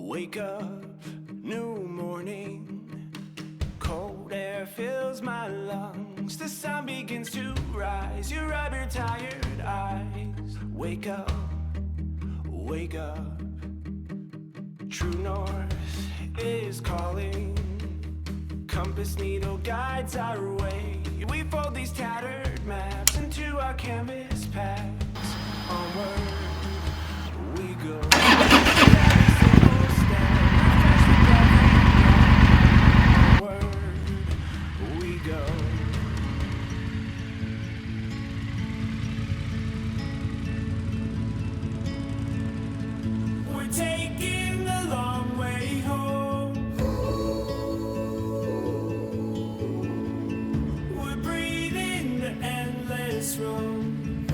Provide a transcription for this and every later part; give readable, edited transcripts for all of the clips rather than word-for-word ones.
Wake up, new morning. Cold air fills my lungs. The sun begins to rise. You rub your tired eyes. Wake up, wake up. True north is calling. Compass needle guides our way. We fold these tattered maps into our canvas paths. Onward we go. Taking the long way home. We're breathing the endless roam.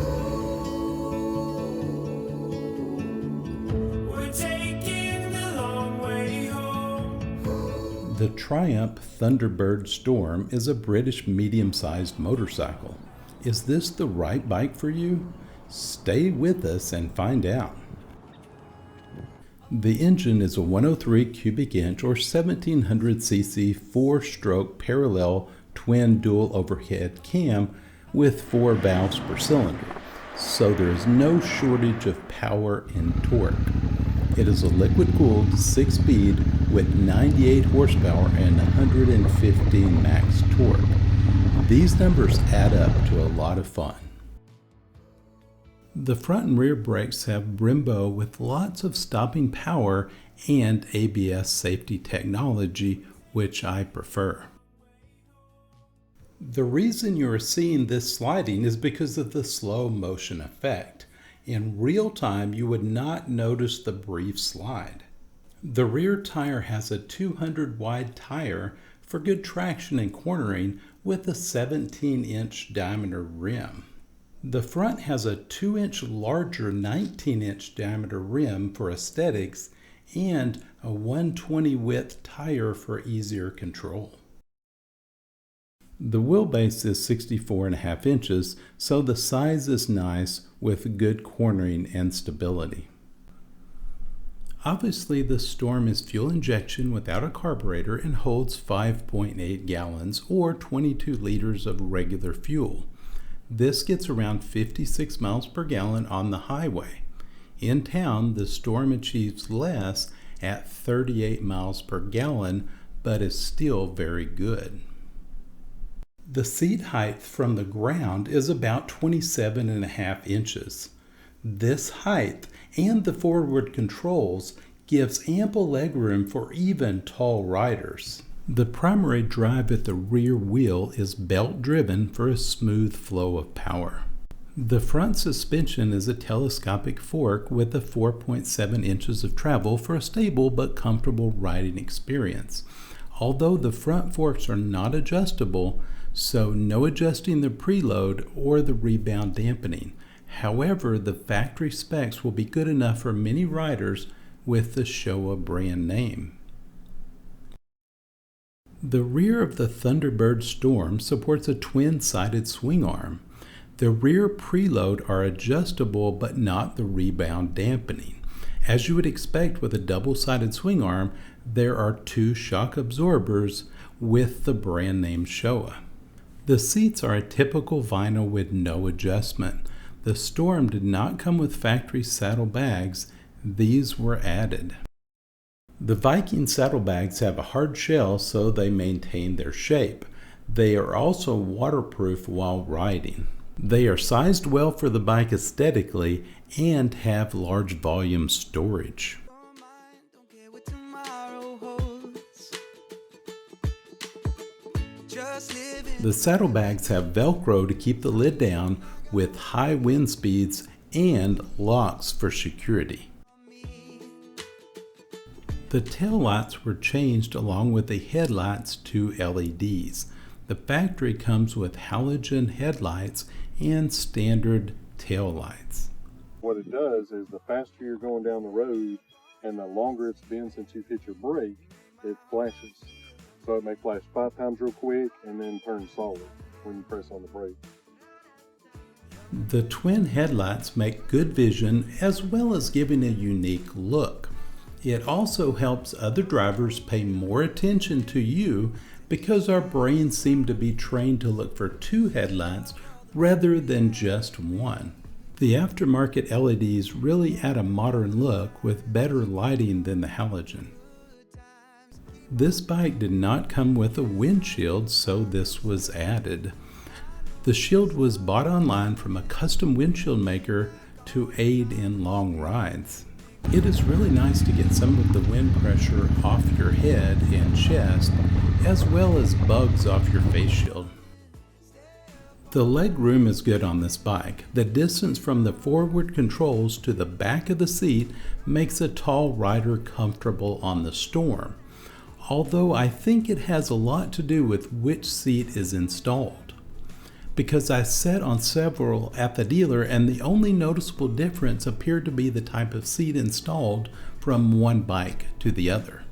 We're taking the long way home. The Triumph Thunderbird Storm is a British medium-sized motorcycle. Is this the right bike for you? Stay with us and find out. The engine is a 103 cubic inch or 1700cc 4-stroke parallel twin dual overhead cam with 4 valves per cylinder, so there is no shortage of power and torque. It is a liquid-cooled 6-speed with 98 horsepower and 115 max torque. These numbers add up to a lot of fun. The front and rear brakes have Brembo with lots of stopping power and ABS safety technology, which I prefer. The reason you are seeing this sliding is because of the slow motion effect. In real time, you would not notice the brief slide. The rear tire has a 200 wide tire for good traction and cornering with a 17-inch diameter rim. The front has a 2-inch larger 19-inch diameter rim for aesthetics and a 120 width tire for easier control. The wheelbase is 64.5 inches, so the size is nice with good cornering and stability. Obviously, the Storm is fuel injection without a carburetor and holds 5.8 gallons or 22 liters of regular fuel. This gets around 56 miles per gallon on the highway. In town, the Storm achieves less at 38 miles per gallon, but is still very good. The seat height from the ground is about 27.5 inches. This height and the forward controls gives ample legroom for even tall riders. The primary drive at the rear wheel is belt-driven for a smooth flow of power. The front suspension is a telescopic fork with a 4.7 inches of travel for a stable but comfortable riding experience. Although the front forks are not adjustable, so no adjusting the preload or the rebound dampening. However, the factory specs will be good enough for many riders with the Showa brand name. The rear of the Thunderbird Storm supports a twin-sided swing arm. The rear preload are adjustable but not the rebound dampening. As you would expect with a double-sided swing arm, there are 2 shock absorbers with the brand name Showa. The seats are a typical vinyl with no adjustment. The Storm did not come with factory saddlebags. These were added. The Viking saddlebags have a hard shell so they maintain their shape. They are also waterproof while riding. They are sized well for the bike aesthetically and have large volume storage. The saddlebags have Velcro to keep the lid down with high wind speeds and locks for security. The taillights were changed along with the headlights to LEDs. The factory comes with halogen headlights and standard taillights. What it does is the faster you're going down the road and the longer it's been since you've hit your brake, it flashes. So it may flash 5 times real quick and then turn solid when you press on the brake. The twin headlights make good vision as well as giving a unique look. It also helps other drivers pay more attention to you because our brains seem to be trained to look for two headlights rather than just one. The aftermarket LEDs really add a modern look with better lighting than the halogen. This bike did not come with a windshield, so this was added. The shield was bought online from a custom windshield maker to aid in long rides. It is really nice to get some of the wind pressure off your head and chest, as well as bugs off your face shield. The leg room is good on this bike. The distance from the forward controls to the back of the seat makes a tall rider comfortable on the Storm, although I think it has a lot to do with which seat is installed. Because I sat on several at the dealer and the only noticeable difference appeared to be the type of seat installed from one bike to the other.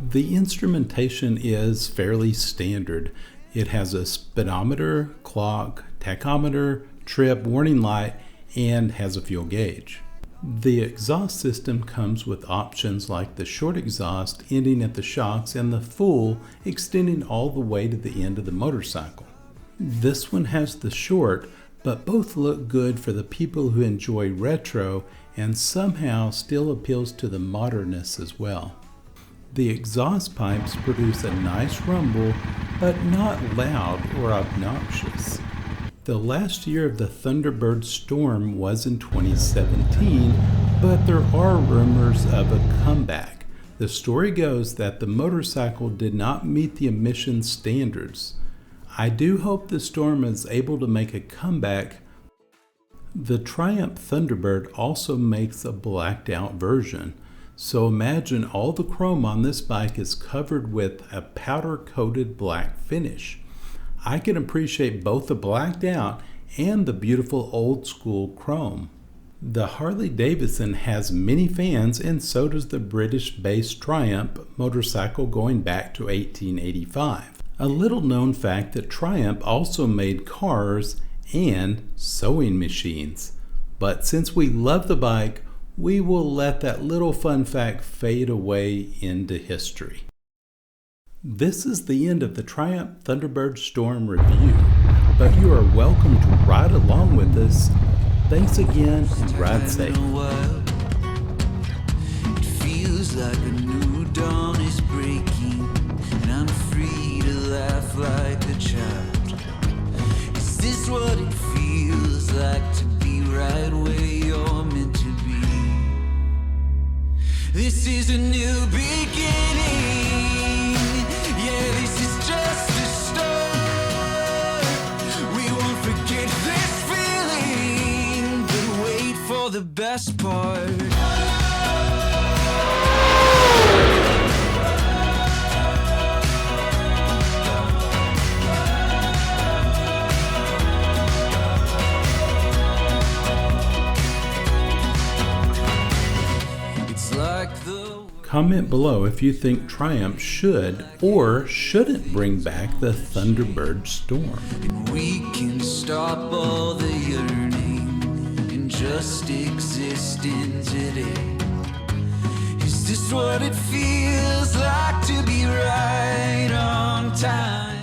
The instrumentation is fairly standard. It has a speedometer, clock, tachometer, trip, warning light, and has a fuel gauge. The exhaust system comes with options like the short exhaust ending at the shocks and the full extending all the way to the end of the motorcycle. This one has the short, but both look good for the people who enjoy retro and somehow still appeals to the modernists as well. The exhaust pipes produce a nice rumble, but not loud or obnoxious. The last year of the Thunderbird Storm was in 2017, but there are rumors of a comeback. The story goes that the motorcycle did not meet the emissions standards. I do hope the Storm is able to make a comeback. The Triumph Thunderbird also makes a blacked out version, so imagine all the chrome on this bike is covered with a powder coated black finish. I can appreciate both the blacked out and the beautiful old school chrome. The Harley-Davidson has many fans, and so does the British-based Triumph motorcycle going back to 1885. A little known fact that Triumph also made cars and sewing machines. But since we love the bike, we will let that little fun fact fade away into history. This is the end of the Triumph Thunderbird Storm review, but you are welcome to ride along with us. Thanks again and ride safe. It feels like a new dawn is breaking, and I'm free to laugh like a child. Is this what it feels like to be right where you're meant to be? This is a new beginning. Yeah, this is just a start. We won't forget this feeling, but wait for the best part. Comment below if you think Triumph should or shouldn't bring back the Thunderbird Storm. And we can stop all the yearning and just exist in today. Is this what it feels like to be right on time?